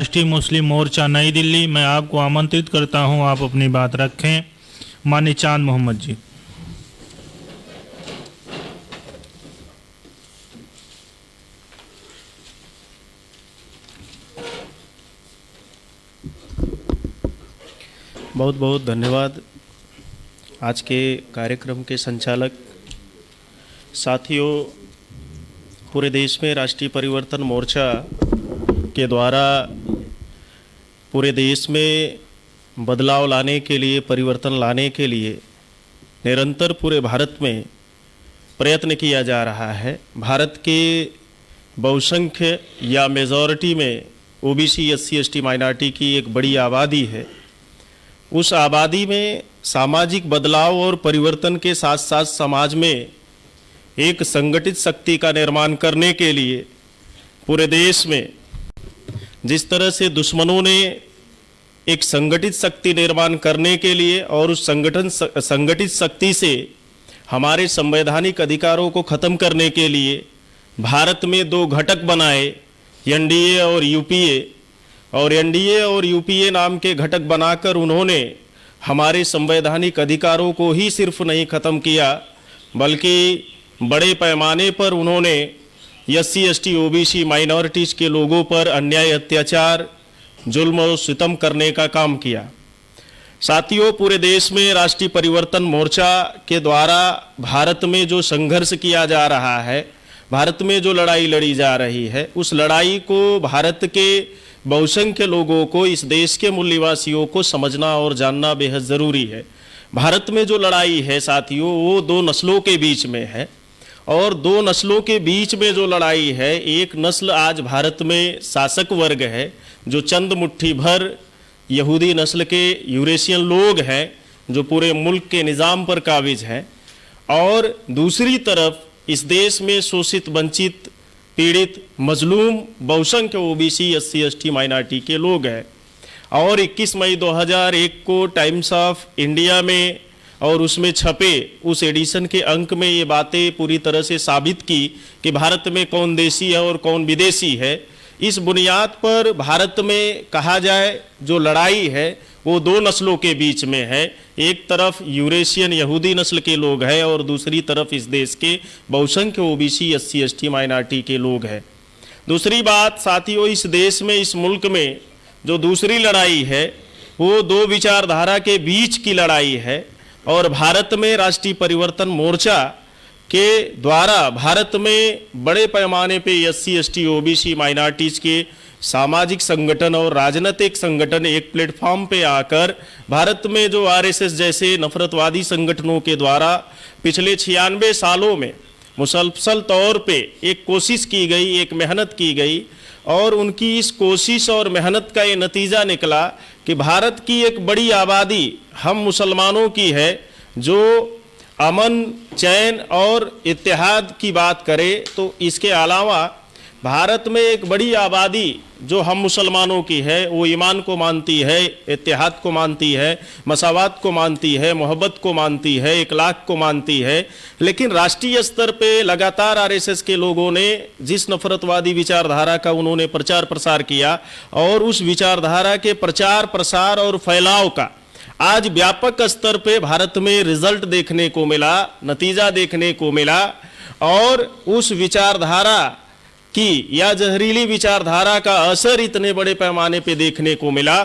राष्ट्रीय मुस्लिम मोर्चा नई दिल्ली। मैं आपको आमंत्रित करता हूं, आप अपनी बात रखें। माननीय चांद मोहम्मद जी। बहुत बहुत धन्यवाद। आज के कार्यक्रम के संचालक साथियों, पूरे देश में राष्ट्रीय परिवर्तन मोर्चा के द्वारा पूरे देश में बदलाव लाने के लिए, परिवर्तन लाने के लिए निरंतर पूरे भारत में प्रयत्न किया जा रहा है। भारत के बहुसंख्य या मेजॉरिटी में ओबीसी, एससी, एसटी माइनॉरिटी की एक बड़ी आबादी है। उस आबादी में सामाजिक बदलाव और परिवर्तन के साथ साथ समाज में एक संगठित शक्ति का निर्माण करने के लिए पूरे देश में जिस तरह से दुश्मनों ने एक संगठित शक्ति निर्माण करने के लिए और उस संगठित शक्ति से हमारे संवैधानिक अधिकारों को ख़त्म करने के लिए भारत में दो घटक बनाए, एनडीए और यूपीए। और एनडीए और यूपीए नाम के घटक बनाकर उन्होंने हमारे संवैधानिक अधिकारों को ही सिर्फ नहीं ख़त्म किया, बल्कि बड़े पैमाने पर उन्होंने एससी, एसटी, ओबीसी माइनॉरिटीज़ के लोगों पर अन्याय, अत्याचार, जुल्म और सितम करने का काम किया। साथियों, पूरे देश में राष्ट्रीय परिवर्तन मोर्चा के द्वारा भारत में जो संघर्ष किया जा रहा है, भारत में जो लड़ाई लड़ी जा रही है, उस लड़ाई को भारत के बहुसंख्य लोगों को, इस देश के मूल निवासियों को समझना और जानना बेहद ज़रूरी है। भारत में जो लड़ाई है साथियों, वो दो नस्लों के बीच में है। और दो नस्लों के बीच में जो लड़ाई है, एक नस्ल आज भारत में शासक वर्ग है जो चंद मुट्ठी भर यहूदी नस्ल के यूरेशियन लोग हैं जो पूरे मुल्क के निज़ाम पर काबिज हैं, और दूसरी तरफ इस देश में शोषित, वंचित, पीड़ित, मजलूम बहुसंख्य ओबीसी, एससी, एसटी माइनॉरिटी के लोग हैं। और 21 मई 2001 को टाइम्स ऑफ इंडिया में और उसमें छपे उस एडिशन के अंक में ये बातें पूरी तरह से साबित की कि भारत में कौन देशी है और कौन विदेशी है। इस बुनियाद पर भारत में कहा जाए जो लड़ाई है वो दो नस्लों के बीच में है। एक तरफ यूरेशियन यहूदी नस्ल के लोग हैं और दूसरी तरफ इस देश के बहुसंख्य ओबीसी, एससी, एसटी माइनॉरिटी के लोग हैं। दूसरी बात साथियों, इस देश में, इस मुल्क में जो दूसरी लड़ाई है वो दो विचारधारा के बीच की लड़ाई है। और भारत में राष्ट्रीय परिवर्तन मोर्चा के द्वारा भारत में बड़े पैमाने पे एससी, एसटी, ओबीसी माइनॉरिटीज़ के सामाजिक संगठन और राजनीतिक संगठन एक प्लेटफॉर्म पे आकर भारत में जो आरएसएस जैसे नफरतवादी संगठनों के द्वारा पिछले 96 सालों में मुसलसल तौर पे एक कोशिश की गई, एक मेहनत की गई, और उनकी इस कोशिश और मेहनत का ये नतीजा निकला कि भारत की एक बड़ी आबादी हम मुसलमानों की है जो अमन, चैन और इत्तेहाद की बात करें तो इसके अलावा भारत में एक बड़ी आबादी जो हम मुसलमानों की है वो ईमान को मानती है, इत्तेहाद को मानती है, मसावात को मानती है, मोहब्बत को मानती है, इखलाक को मानती है। लेकिन राष्ट्रीय स्तर पे लगातार आरएसएस के लोगों ने जिस नफरतवादी विचारधारा का उन्होंने प्रचार प्रसार किया और उस विचारधारा के प्रचार प्रसार और फैलाव का आज व्यापक स्तर पे भारत में रिजल्ट देखने को मिला, नतीजा देखने को मिला। और उस विचारधारा की या जहरीली विचारधारा का असर इतने बड़े पैमाने पे देखने को मिला।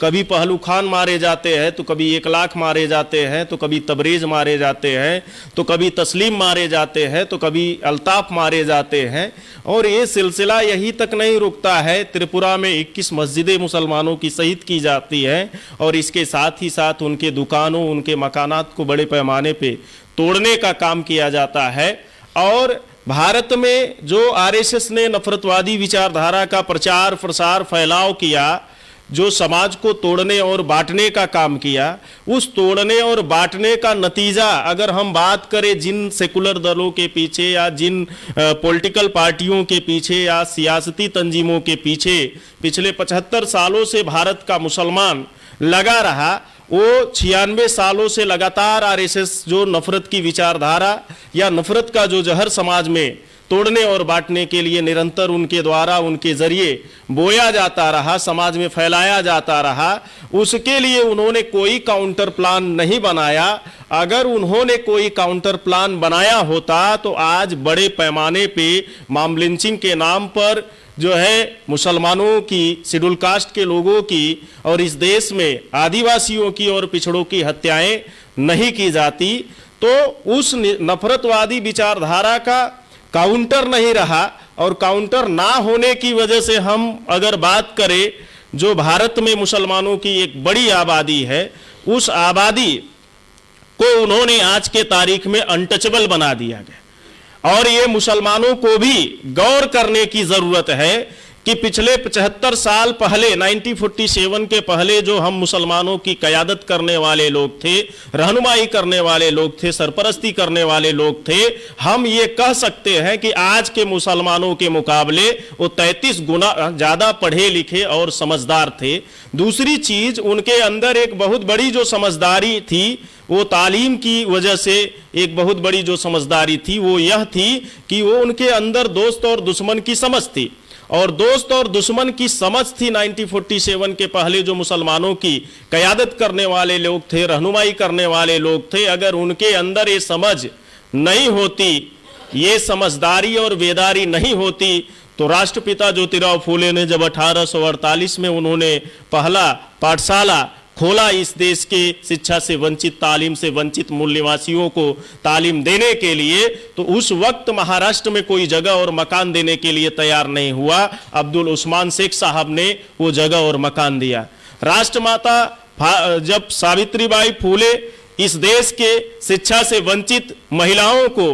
कभी पहलू खान मारे जाते हैं, तो कभी इखलाक मारे जाते हैं, तो कभी तबरेज मारे जाते हैं, तो कभी तस्लीम मारे जाते हैं, तो कभी अल्ताफ मारे जाते हैं। और ये सिलसिला यही तक नहीं रुकता है। त्रिपुरा में 21 मस्जिदें मुसलमानों की शहीद की जाती हैं और इसके साथ ही साथ उनके दुकानों, उनके मकानात को बड़े पैमाने पे तोड़ने का काम किया जाता है। और भारत में जो आरएसएस ने नफरतवादी विचारधारा का प्रचार प्रसार फैलाव किया, जो समाज को तोड़ने और बांटने का काम किया, उस तोड़ने और बांटने का नतीजा अगर हम बात करें जिन सेकुलर दलों के पीछे या जिन पॉलिटिकल पार्टियों के पीछे या सियासती तंजीमों के पीछे पिछले 75 सालों से भारत का मुसलमान लगा रहा, वो 96 सालों से लगातार आरएसएस जो नफरत की विचारधारा या नफरत का जो जहर समाज में तोड़ने और बांटने के लिए निरंतर उनके द्वारा, उनके जरिए बोया जाता रहा, समाज में फैलाया जाता रहा, उसके लिए उन्होंने कोई काउंटर प्लान नहीं बनाया। अगर उन्होंने कोई काउंटर प्लान बनाया होता तो आज बड़े पैमाने पे मॉब लिंचिंग के नाम पर जो है मुसलमानों की, शेड्यूल कास्ट के लोगों की और इस देश में आदिवासियों की और पिछड़ों की हत्याएं नहीं की जाती। तो उस नफरतवादी विचारधारा का काउंटर नहीं रहा, और काउंटर ना होने की वजह से हम अगर बात करें, जो भारत में मुसलमानों की एक बड़ी आबादी है, उस आबादी को उन्होंने आज के तारीख में अनटचेबल बना दिया गया। और ये मुसलमानों को भी गौर करने की जरूरत है कि पिछले 75 साल पहले, 1947 के पहले जो हम मुसलमानों की क़यादत करने वाले लोग थे, रहनुमाई करने वाले लोग थे, सरपरस्ती करने वाले लोग थे, हम ये कह सकते हैं कि आज के मुसलमानों के मुकाबले वो 33 गुना ज़्यादा पढ़े लिखे और समझदार थे। दूसरी चीज़, उनके अंदर एक बहुत बड़ी जो समझदारी थी, वो तालीम की वजह से एक बहुत बड़ी जो समझदारी थी वो यह थी कि वो उनके अंदर दोस्त और दुश्मन की समझ थी। और दोस्त और दुश्मन की समझ थी 1947 के पहले जो मुसलमानों की क़यादत करने वाले लोग थे, रहनुमाई करने वाले लोग थे, अगर उनके अंदर ये समझ नहीं होती, ये समझदारी और बेदारी नहीं होती, तो राष्ट्रपिता ज्योतिराव फूले ने जब 1848 में उन्होंने पहला पाठशाला खोला इस देश के शिक्षा से वंचित, तालीम से वंचित मूल निवासियों को तालीम देने के लिए, तो उस वक्त महाराष्ट्र में कोई जगह और मकान देने के लिए तैयार नहीं हुआ। अब्दुल उस्मान शेख साहब ने वो जगह और मकान दिया। राष्ट्रमाता जब सावित्रीबाई फूले इस देश के शिक्षा से वंचित महिलाओं को,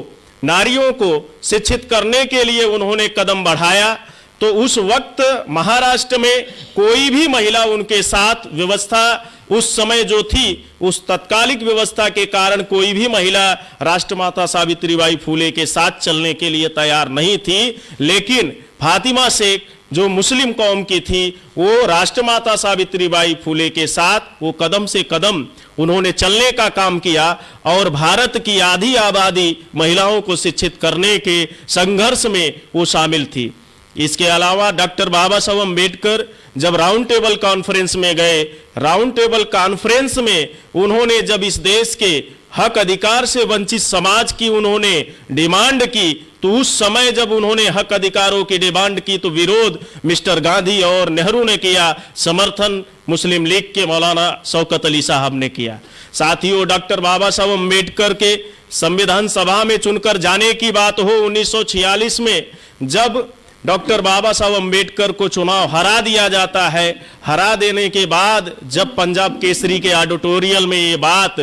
नारियों को शिक्षित करने के लिए उन्होंने कदम बढ़ाया, तो उस वक्त महाराष्ट्र में कोई भी महिला उनके साथ, व्यवस्था उस समय जो थी, उस तत्कालिक व्यवस्था के कारण कोई भी महिला राष्ट्रमाता सावित्रीबाई फूले के साथ चलने के लिए तैयार नहीं थी। लेकिन फातिमा शेख जो मुस्लिम कौम की थी, वो राष्ट्रमाता सावित्रीबाई फूले के साथ वो कदम से कदम उन्होंने चलने का काम किया और भारत की आधी आबादी महिलाओं को शिक्षित करने के संघर्ष में वो शामिल थी। इसके अलावा डॉक्टर बाबा साहब अम्बेडकर जब राउंड टेबल कॉन्फ्रेंस में गए, राउंड टेबल कॉन्फ्रेंस में उन्होंने जब इस देश के हक अधिकार से वंचित समाज की उन्होंने डिमांड की, तो उस समय जब उन्होंने हक अधिकारों की डिमांड की तो विरोध मिस्टर गांधी और नेहरू ने किया, समर्थन मुस्लिम लीग के मौलाना शौकत अली साहब ने किया। साथियों, डॉक्टर बाबा साहब अम्बेडकर के संविधान सभा में चुनकर जाने की बात हो, 1946 में जब डॉक्टर बाबा साहब अम्बेडकर को चुनाव हरा दिया जाता है, हरा देने के बाद जब पंजाब केसरी के ऑडिटोरियल में ये बात,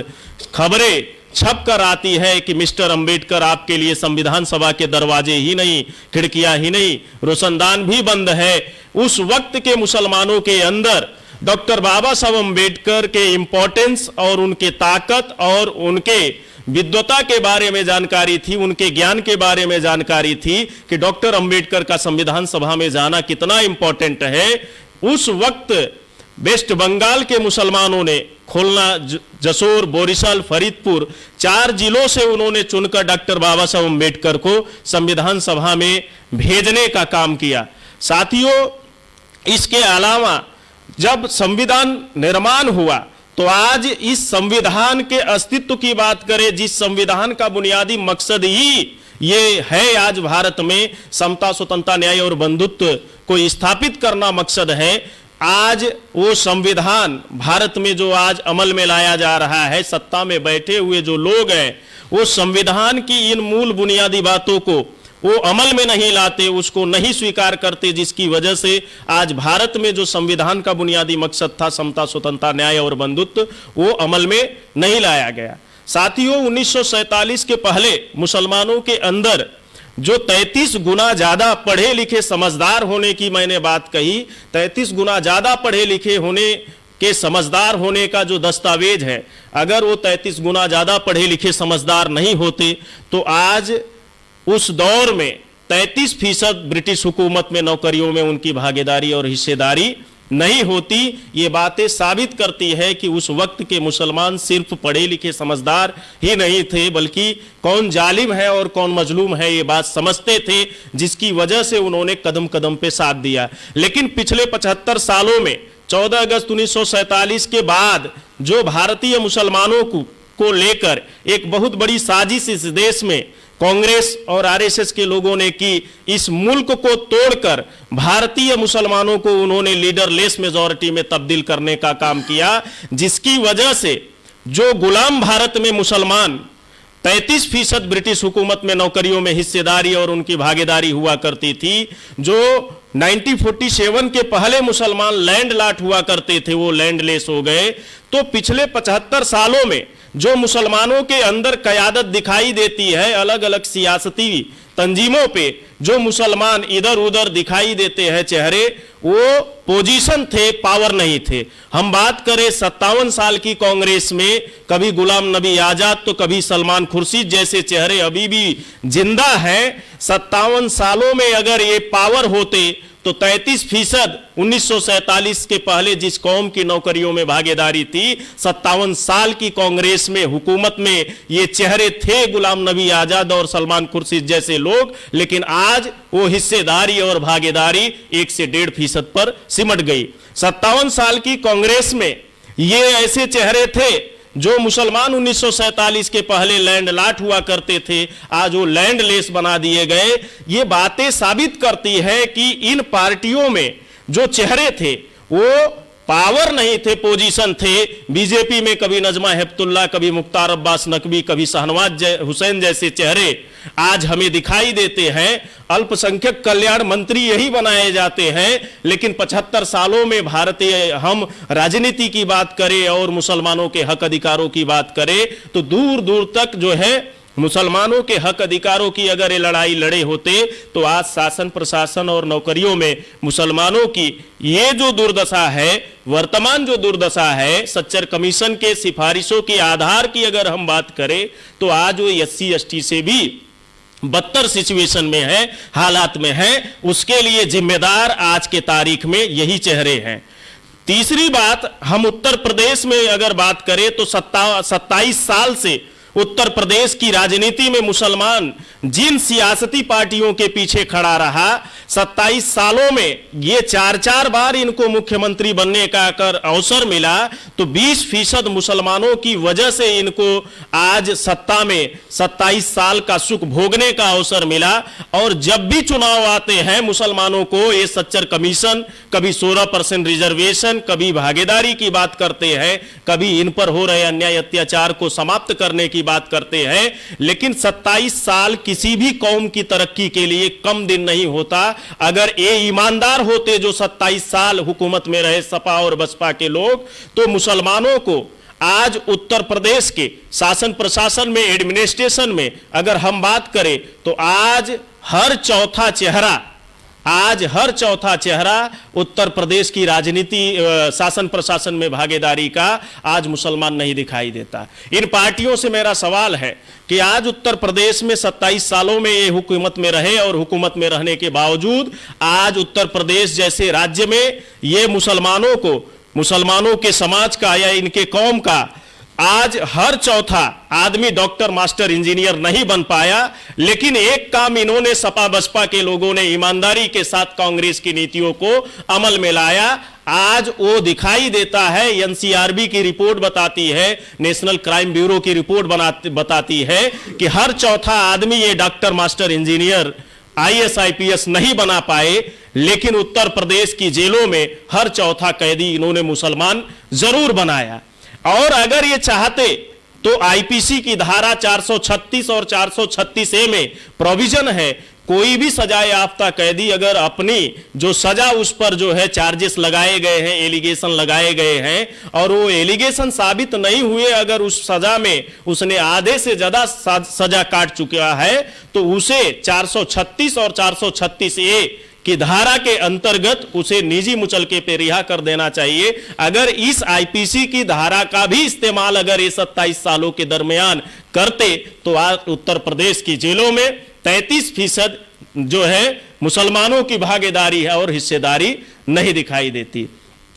खबरें छप कर आती है कि मिस्टर अम्बेडकर आपके लिए संविधान सभा के दरवाजे ही नहीं, खिड़कियां ही नहीं, रोशनदान भी बंद है, उस वक्त के मुसलमानों के अंदर डॉक्टर बाबा साहब अम्बेडकर के इंपॉर्टेंस और उनके ताकत और उनके विद्वता के बारे में जानकारी थी, उनके ज्ञान के बारे में जानकारी थी कि डॉक्टर अंबेडकर का संविधान सभा में जाना कितना इंपॉर्टेंट है। उस वक्त वेस्ट बंगाल के मुसलमानों ने खुलना, जसोर, बोरीशाल, फरीदपुर 4 जिलों से उन्होंने चुनकर डॉक्टर बाबा साहब अम्बेडकर को संविधान सभा में भेजने का काम किया। साथियों, इसके अलावा जब संविधान निर्माण हुआ तो आज इस संविधान के अस्तित्व की बात करें, जिस संविधान का बुनियादी मकसद ही ये है, आज भारत में समता, स्वतंत्रता, न्याय और बंधुत्व को स्थापित करना मकसद है। आज वो संविधान भारत में जो आज अमल में लाया जा रहा है, सत्ता में बैठे हुए जो लोग हैं, वो संविधान की इन मूल बुनियादी बातों को वो अमल में नहीं लाते, उसको नहीं स्वीकार करते, जिसकी वजह से आज भारत में जो संविधान का बुनियादी मकसद था, समता, स्वतंत्रता, न्याय और बंधुत्व, वो अमल में नहीं लाया गया। साथियों, 1947 के पहले मुसलमानों के अंदर जो 33 गुना ज्यादा पढ़े लिखे समझदार होने की मैंने बात कही, 33 गुना ज्यादा पढ़े लिखे होने के समझदार होने का जो दस्तावेज है, अगर वो 33 गुना ज्यादा पढ़े लिखे समझदार नहीं होते तो आज उस दौर में 33% ब्रिटिश हुकूमत में नौकरियों में उनकी भागीदारी और हिस्सेदारी नहीं होती। ये बातें साबित करती है कि उस वक्त के मुसलमान सिर्फ पढ़े लिखे समझदार ही नहीं थे, बल्कि कौन जालिम है और कौन मजलूम है ये बात समझते थे, जिसकी वजह से उन्होंने कदम कदम पे साथ दिया। लेकिन पिछले 75 सालों में 14 अगस्त 1947 के बाद जो भारतीय मुसलमानों को लेकर एक बहुत बड़ी साजिश इस देश में कांग्रेस और आरएसएस के लोगों ने की, इस मुल्क को तोड़कर भारतीय मुसलमानों को उन्होंने लीडरलेस मेजॉरिटी में तब्दील करने का काम किया, जिसकी वजह से जो गुलाम भारत में मुसलमान 33% ब्रिटिश हुकूमत में नौकरियों में हिस्सेदारी और उनकी भागीदारी हुआ करती थी, जो 1947 के पहले मुसलमान लैंड लॉट हुआ करते थे, वो लैंडलेस हो गए। तो पिछले 75 सालों में जो मुसलमानों के अंदर क़यादत दिखाई देती है, अलग अलग सियासती तंजीमों पे जो मुसलमान इधर उधर दिखाई देते हैं चेहरे, वो पोजीशन थे, पावर नहीं थे। हम बात करें 57 साल की कांग्रेस में कभी गुलाम नबी आजाद तो कभी सलमान खुर्शीद जैसे चेहरे अभी भी जिंदा हैं। 57 सालों में अगर ये पावर होते तो 33% 1947 के पहले जिस कौम की नौकरियों में भागीदारी थी, 57 साल की कांग्रेस में हुकूमत में ये चेहरे थे, गुलाम नबी आजाद और सलमान खुर्शीद जैसे लोग, लेकिन आज वो हिस्सेदारी और भागीदारी 1 से 1.5% पर सिमट गई। 57 साल की कांग्रेस में ये ऐसे चेहरे थे जो मुसलमान 1947 के पहले लैंड लॉट हुआ करते थे, आज वो लैंडलेस बना दिए गए। ये बातें साबित करती है कि इन पार्टियों में जो चेहरे थे वो पावर नहीं थे, पोजीशन थे। बीजेपी में कभी नजमा हेपतुल्ला, कभी मुख्तार अब्बास नकवी, कभी शाहनवाज हुसैन जैसे चेहरे आज हमें दिखाई देते हैं। अल्पसंख्यक कल्याण मंत्री यही बनाए जाते हैं, लेकिन 75 सालों में भारतीय हम राजनीति की बात करें और मुसलमानों के हक अधिकारों की बात करें तो दूर दूर तक जो है मुसलमानों के हक अधिकारों की अगर ये लड़ाई लड़े होते तो आज शासन प्रशासन और नौकरियों में मुसलमानों की ये जो दुर्दशा है, वर्तमान जो दुर्दशा है, सच्चर कमीशन के सिफारिशों के आधार की अगर हम बात करें तो आज वो SC ST से भी बदतर सिचुएशन में है, हालात में है। उसके लिए जिम्मेदार आज के तारीख में यही चेहरे हैं। तीसरी बात, हम उत्तर प्रदेश में अगर बात करें तो 27 साल से उत्तर प्रदेश की राजनीति में मुसलमान जिन सियासती पार्टियों के पीछे खड़ा रहा, 27 सालों में ये 4 बार इनको मुख्यमंत्री बनने का अगर अवसर मिला तो 20% मुसलमानों की वजह से इनको आज सत्ता में 27 साल का सुख भोगने का अवसर मिला। और जब भी चुनाव आते हैं मुसलमानों को ये सच्चर कमीशन, कभी 16% रिजर्वेशन, कभी भागीदारी की बात करते हैं, कभी इन पर हो रहे अन्याय अत्याचार को समाप्त करने की बात करते हैं। लेकिन 27 साल किसी भी कौम की तरक्की के लिए कम दिन नहीं होता। अगर ये ईमानदार होते जो 27 साल हुकूमत में रहे सपा और बसपा के लोग, तो मुसलमानों को आज उत्तर प्रदेश के शासन प्रशासन में, एडमिनिस्ट्रेशन में अगर हम बात करें तो आज हर चौथा चेहरा उत्तर प्रदेश की राजनीति शासन प्रशासन में भागीदारी का आज मुसलमान नहीं दिखाई देता। इन पार्टियों से मेरा सवाल है कि आज उत्तर प्रदेश में 27 सालों में ये हुकूमत में रहे और हुकूमत में रहने के बावजूद आज उत्तर प्रदेश जैसे राज्य में ये मुसलमानों के समाज का या इनके कौम का आज हर चौथा आदमी डॉक्टर, मास्टर, इंजीनियर नहीं बन पाया। लेकिन एक काम इन्होंने सपा बसपा के लोगों ने ईमानदारी के साथ कांग्रेस की नीतियों को अमल में लाया, आज वो दिखाई देता है। NCRB की रिपोर्ट बताती है, नेशनल क्राइम ब्यूरो की रिपोर्ट बताती है कि हर चौथा आदमी ये doctor, master, engineer, IAS IPS नहीं बना पाए। लेकिन उत्तर प्रदेश की जेलों में हर चौथा कैदी इन्होंने मुसलमान जरूर बनाया। और अगर ये चाहते तो IPC की धारा 436 और 436A में प्रोविजन है, कोई भी सजा याफ्ता कैदी अगर अपनी जो सजा उस पर जो है चार्जेस लगाए गए हैं, एलिगेशन लगाए गए हैं और वो एलिगेशन साबित नहीं हुए, अगर उस सजा में उसने आधे से ज्यादा सजा काट चुका है तो उसे 436 और 436A की धारा के अंतर्गत उसे निजी मुचलके पे रिहा कर देना चाहिए। अगर इस IPC की धारा का भी इस्तेमाल अगर ये 27 सालों के दरमियान करते तो आज उत्तर प्रदेश की जेलों में 33% जो है मुसलमानों की भागीदारी है और हिस्सेदारी नहीं दिखाई देती।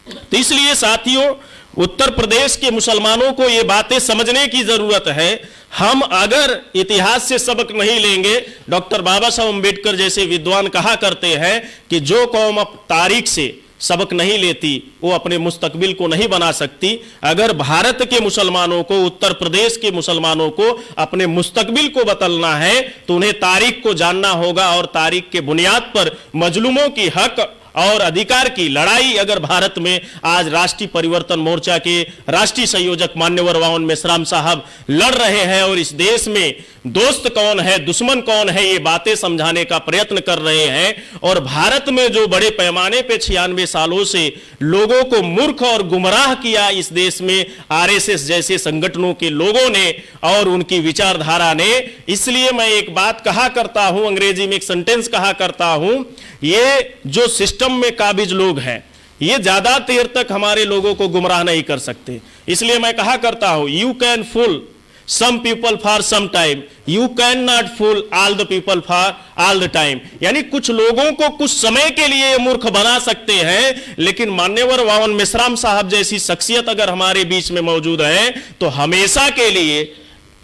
तो इसलिए साथियों, उत्तर प्रदेश के मुसलमानों को ये बातें समझने की जरूरत है। हम अगर इतिहास से सबक नहीं लेंगे, डॉक्टर बाबा साहब अम्बेडकर जैसे विद्वान कहा करते हैं कि जो कौम अब तारीख से सबक नहीं लेती वो अपने मुस्तकबिल को नहीं बना सकती। अगर भारत के मुसलमानों को, उत्तर प्रदेश के मुसलमानों को अपने मुस्तकबिल को बदलना है तो उन्हें तारीख को जानना होगा, और तारीख के बुनियाद पर मजलूमों की हक और अधिकार की लड़ाई अगर भारत में आज राष्ट्रीय परिवर्तन मोर्चा के राष्ट्रीय संयोजक मान्यवर वावन मेश्राम साहब लड़ रहे हैं और इस देश में दोस्त कौन है, दुश्मन कौन है, ये बातें समझाने का प्रयत्न कर रहे हैं। और भारत में जो बड़े पैमाने पे 96 सालों से लोगों को मूर्ख और गुमराह किया इस देश में आरएसएस जैसे संगठनों के लोगों ने और उनकी विचारधारा ने, इसलिए मैं एक बात कहा करता हूं, अंग्रेजी में एक सेंटेंस कहा करता हूं, ये जो सिस्टम में काबिज लोग हैं ये ज्यादा देर तक हमारे लोगों को गुमराह नहीं कर सकते। इसलिए मैं कहा करता हूं, you can fool some people for some time, you can not fool all the people for all the time. यानी कुछ लोगों को कुछ समय के लिए मूर्ख बना सकते हैं, लेकिन मान्यवर वावन मेश्राम साहब जैसी शख्सियत अगर हमारे बीच में मौजूद है तो हमेशा के लिए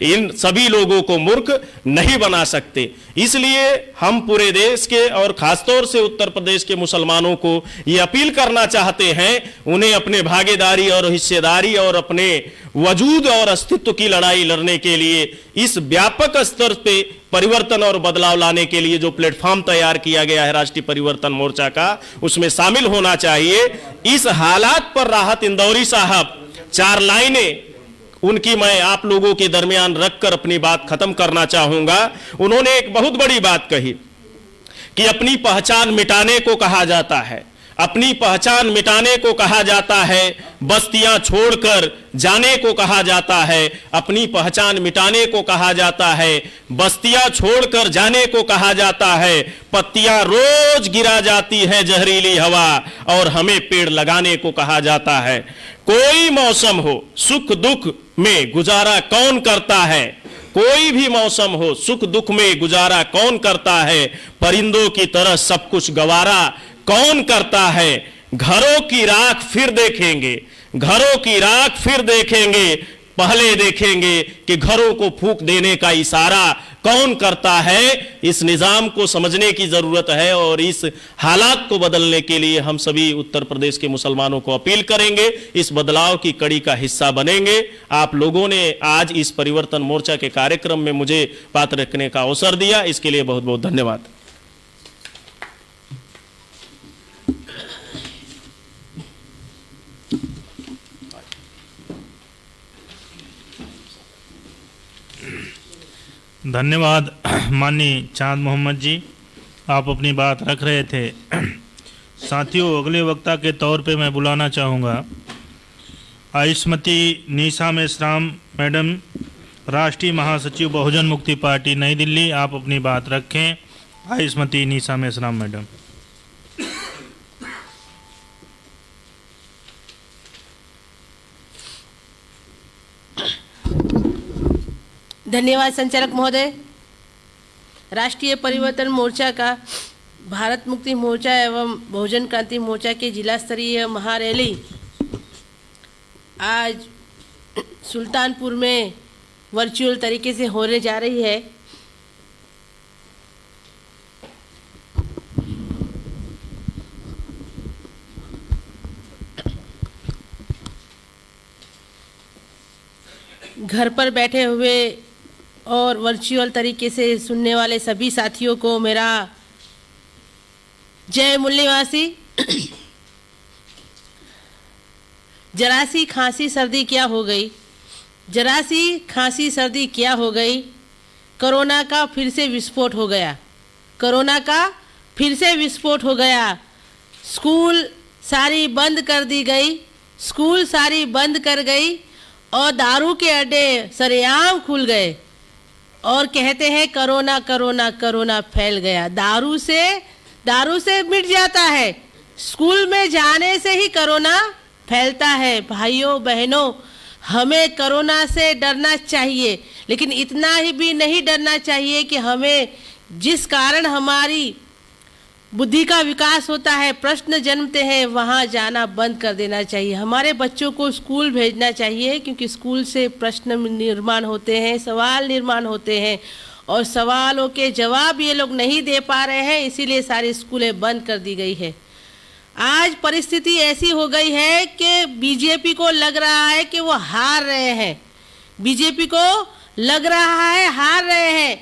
इन सभी लोगों को मूर्ख नहीं बना सकते। इसलिए हम पूरे देश के और खासतौर से उत्तर प्रदेश के मुसलमानों को ये अपील करना चाहते हैं, उन्हें अपने भागीदारी और हिस्सेदारी और अपने वजूद और अस्तित्व की लड़ाई लड़ने के लिए इस व्यापक स्तर पे परिवर्तन और बदलाव लाने के लिए जो प्लेटफॉर्म तैयार किया गया है राष्ट्रीय परिवर्तन मोर्चा का, उसमें शामिल होना चाहिए। इस हालात पर राहत इंदौरी साहब 4 लाइनें उनकी मैं आप लोगों के दरमियान रखकर अपनी बात खत्म करना चाहूंगा। उन्होंने एक बहुत बड़ी बात कही कि अपनी पहचान मिटाने को कहा जाता है, अपनी पहचान मिटाने को कहा जाता है, बस्तियां छोड़कर जाने को कहा जाता है, अपनी पहचान मिटाने को कहा जाता है, बस्तियां छोड़कर जाने को कहा जाता है, पत्तियां रोज गिरा जाती है जहरीली हवा और हमें पेड़ लगाने को कहा जाता है। कोई मौसम हो सुख दुख में गुजारा कौन करता है, कोई भी मौसम हो सुख दुख में गुजारा कौन करता है, परिंदों की तरह सब कुछ गवारा कौन करता है। घरों की राख फिर देखेंगे, घरों की राख फिर देखेंगे, पहले देखेंगे कि घरों को फूंक देने का इशारा कौन करता है। इस निजाम को समझने की जरूरत है और इस हालात को बदलने के लिए हम सभी उत्तर प्रदेश के मुसलमानों को अपील करेंगे, इस बदलाव की कड़ी का हिस्सा बनेंगे। आप लोगों ने आज इस परिवर्तन मोर्चा के कार्यक्रम में मुझे बात रखने का अवसर दिया, इसके लिए बहुत बहुत धन्यवाद। धन्यवाद माननीय चांद मोहम्मद जी, आप अपनी बात रख रहे थे। साथियों, अगले वक्ता के तौर पे मैं बुलाना चाहूँगा आयुष्मती निशा मेश्राम मैडम, राष्ट्रीय महासचिव बहुजन मुक्ति पार्टी नई दिल्ली। आप अपनी बात रखें। आयुष्मती निशा मेश्राम मैडम। धन्यवाद संचालक महोदय। राष्ट्रीय परिवर्तन मोर्चा का भारत मुक्ति मोर्चा एवं बहुजन क्रांति मोर्चा के जिला स्तरीय महारैली आज सुल्तानपुर में वर्चुअल तरीके से होने जा रही है। घर पर बैठे हुए और वर्चुअल तरीके से सुनने वाले सभी साथियों को मेरा जय मुल्लीवासी। जरा सी खांसी सर्दी क्या हो गई, जरा सी खांसी सर्दी क्या हो गई, कोरोना का फिर से विस्फोट हो गया, कोरोना का फिर से विस्फोट हो गया। स्कूल सारी बंद कर दी गई, स्कूल सारी बंद कर गई और दारू के अड्डे सरेआम खुल गए और कहते हैं कोरोना कोरोना कोरोना फैल गया। दारू से मिट जाता है, स्कूल में जाने से ही कोरोना फैलता है। भाइयों बहनों, हमें कोरोना से डरना चाहिए, लेकिन इतना ही भी नहीं डरना चाहिए कि हमें जिस कारण हमारी बुद्धि का विकास होता है, प्रश्न जन्मते हैं, वहाँ जाना बंद कर देना चाहिए। हमारे बच्चों को स्कूल भेजना चाहिए, क्योंकि स्कूल से प्रश्न निर्माण होते हैं, सवाल निर्माण होते हैं, और सवालों के जवाब ये लोग नहीं दे पा रहे हैं, इसीलिए सारी स्कूलें बंद कर दी गई है। आज परिस्थिति ऐसी हो गई है कि बीजेपी को लग रहा है कि वो हार रहे हैं, बीजेपी को लग रहा है हार रहे हैं।